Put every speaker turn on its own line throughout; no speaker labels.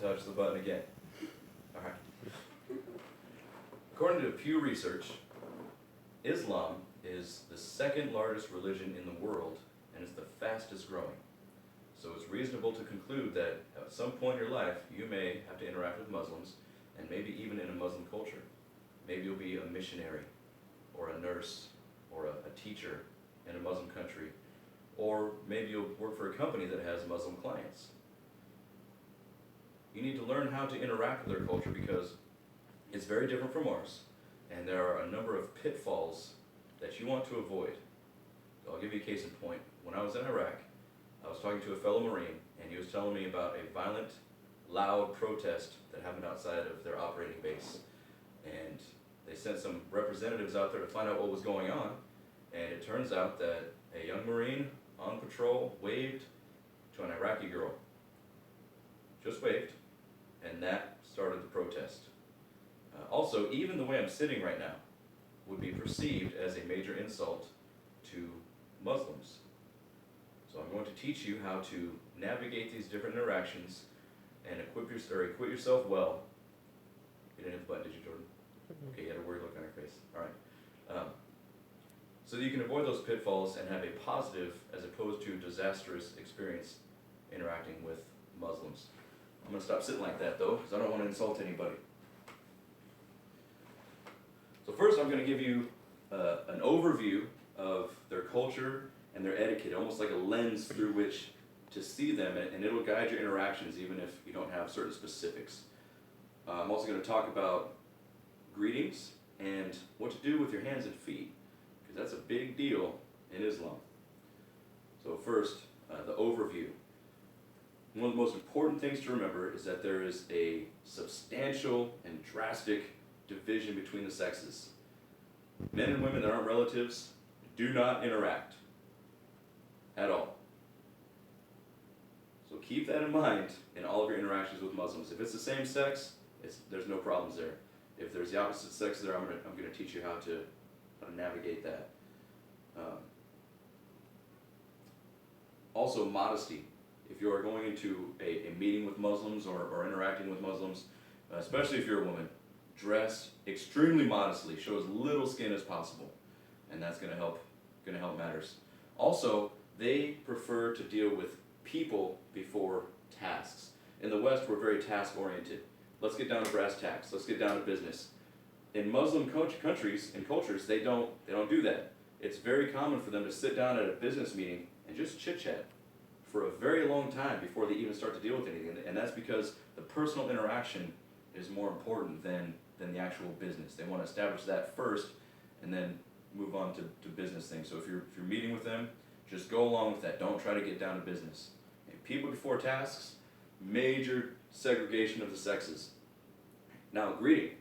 touch the button again. All right. According to Pew Research, Islam is the second largest religion in the world and is the fastest growing. So it's reasonable to conclude that at some point in your life, you may have to interact with Muslims, and maybe even in a Muslim culture. Maybe you'll be a missionary, or a nurse, or a teacher in a Muslim country, or maybe you'll work for a company that has Muslim clients. You need to learn how to interact with their culture because it's very different from ours, and there are a number of pitfalls that you want to avoid. So I'll give you a case in point. When I was in Iraq, I was talking to a fellow Marine, and he was telling me about a violent, loud protest that happened outside of their operating base. And they sent some representatives out there to find out what was going on, and it turns out that a young Marine on patrol waved to an Iraqi girl. Just waved, and that started the protest. Also, even the way I'm sitting right now would be perceived as a major insult to Muslims. So I'm going to teach you how to navigate these different interactions and equip yourself well. You didn't hit the button, did you, Jordan? Okay, you had a weird look on your face. All right. So that you can avoid those pitfalls and have a positive as opposed to disastrous experience interacting with Muslims. I'm going to stop sitting like that though, because I don't want to insult anybody. So first I'm going to give you an overview of their culture and their etiquette, almost like a lens through which to see them, and it'll guide your interactions even if you don't have certain specifics. I'm also going to talk about greetings and what to do with your hands and feet, because that's a big deal in Islam. So first, the overview. One of the most important things to remember is that there is a substantial and drastic division between the sexes. Men and women that aren't relatives do not interact at all. So keep that in mind in all of your interactions with Muslims. If it's the same sex, there's no problems there. If there's the opposite sex there, I'm going to teach you how to navigate that. Also, modesty. If you are going into a meeting with Muslims or interacting with Muslims, especially if you're a woman, dress extremely modestly. Show as little skin as possible, and that's going to help matters. Also, they prefer to deal with people before tasks. In the West, we're very task-oriented. Let's get down to brass tacks. Let's get down to business. In Muslim countries and cultures, they don't do that. It's very common for them to sit down at a business meeting and just chit-chat for a very long time before they even start to deal with anything. And that's because the personal interaction is more important than the actual business. They want to establish that first and then move on to business things. So if you're meeting with them, just go along with that. Don't try to get down to business. And people before tasks, major segregation of the sexes. Now, greeting.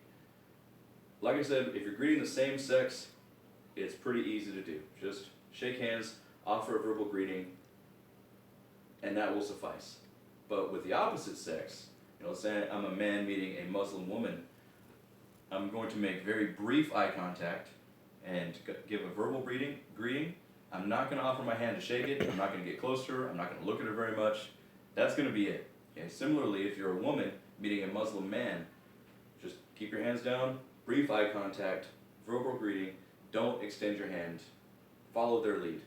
Like I said, if you're greeting the same sex, it's pretty easy to do. Just shake hands, offer a verbal greeting, and that will suffice. But with the opposite sex, let's say I'm a man meeting a Muslim woman, I'm going to make very brief eye contact and give a verbal greeting. I'm not going to offer my hand to shake it. I'm not going to get close to her. I'm not going to look at her very much. That's going to be it. Okay? Similarly, if you're a woman meeting a Muslim man, just keep your hands down, brief eye contact, verbal greeting. Don't extend your hand. Follow their lead.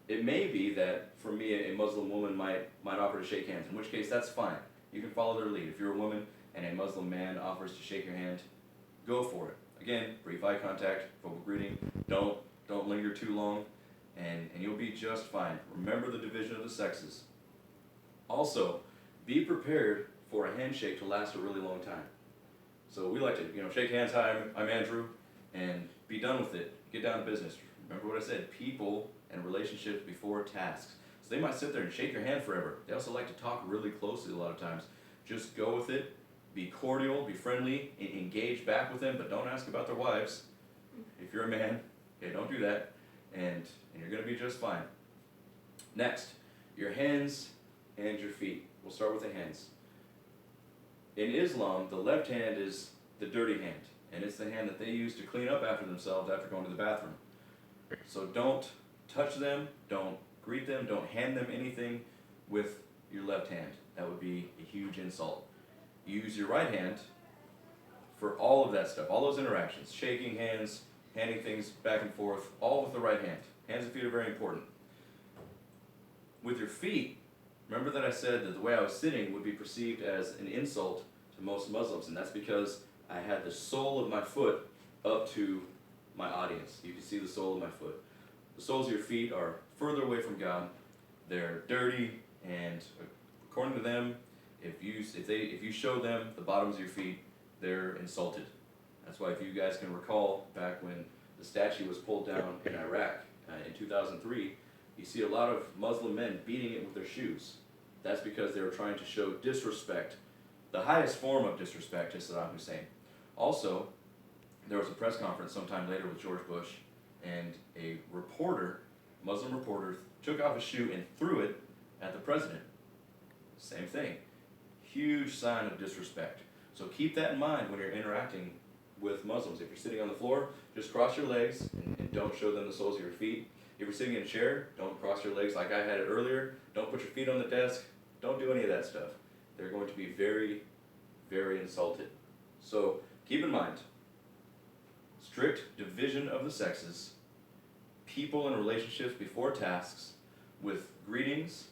It may be that for me, a Muslim woman might offer to shake hands, in which case that's fine. You can follow their lead. If you're a woman and a Muslim man offers to shake your hand, go for it. Again, brief eye contact, verbal greeting. Don't linger too long, and you'll be just fine. Remember the division of the sexes. Also, be prepared for a handshake to last a really long time. So we like to, shake hands. Hi, I'm Andrew, and be done with it. Get down to business. Remember what I said: people and relationships before tasks. So they might sit there and shake your hand forever. They also like to talk really closely a lot of times. Just go with it. Be cordial, be friendly, engage back with them, but don't ask about their wives. If you're a man, okay, don't do that, and you're going to be just fine. Next, your hands and your feet. We'll start with the hands. In Islam, the left hand is the dirty hand, and it's the hand that they use to clean up after themselves after going to the bathroom. So don't touch them, don't greet them, don't hand them anything with your left hand. That would be a huge insult. use your right hand for all of that stuff, all those interactions, shaking hands, handing things back and forth, all with the right hand. Hands and feet are very important. With your feet, remember that I said that the way I was sitting would be perceived as an insult to most Muslims, and that's because I had the sole of my foot up to my audience. You can see the sole of my foot. The soles of your feet are further away from God. They're dirty, and according to them, if you show them the bottoms of your feet, they're insulted. That's why, if you guys can recall, back when the statue was pulled down in Iraq in 2003, you see a lot of Muslim men beating it with their shoes. That's because they were trying to show disrespect, the highest form of disrespect to Saddam Hussein. Also, there was a press conference sometime later with George Bush, and a reporter, Muslim reporter, took off a shoe and threw it at the president. Same thing. Huge sign of disrespect. So keep that in mind when you're interacting with Muslims. If you're sitting on the floor, just cross your legs and don't show them the soles of your feet. If you're sitting in a chair, don't cross your legs like I had it earlier. Don't put your feet on the desk. Don't do any of that stuff. They're going to be very, very insulted. So keep in mind, strict division of the sexes, people and relationships before tasks, with greetings,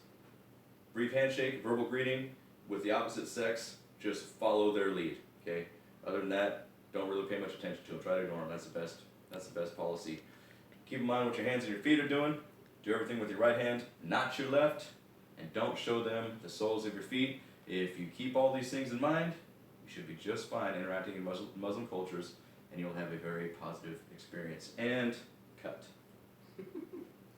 brief handshake, verbal greeting, with the opposite sex, just follow their lead, okay? Other than that, don't really pay much attention to them. Try to ignore them. That's the best policy. Keep in mind what your hands and your feet are doing. Do everything with your right hand, not your left, and don't show them the soles of your feet. If you keep all these things in mind, you should be just fine interacting in Muslim cultures, and you'll have a very positive experience. And cut.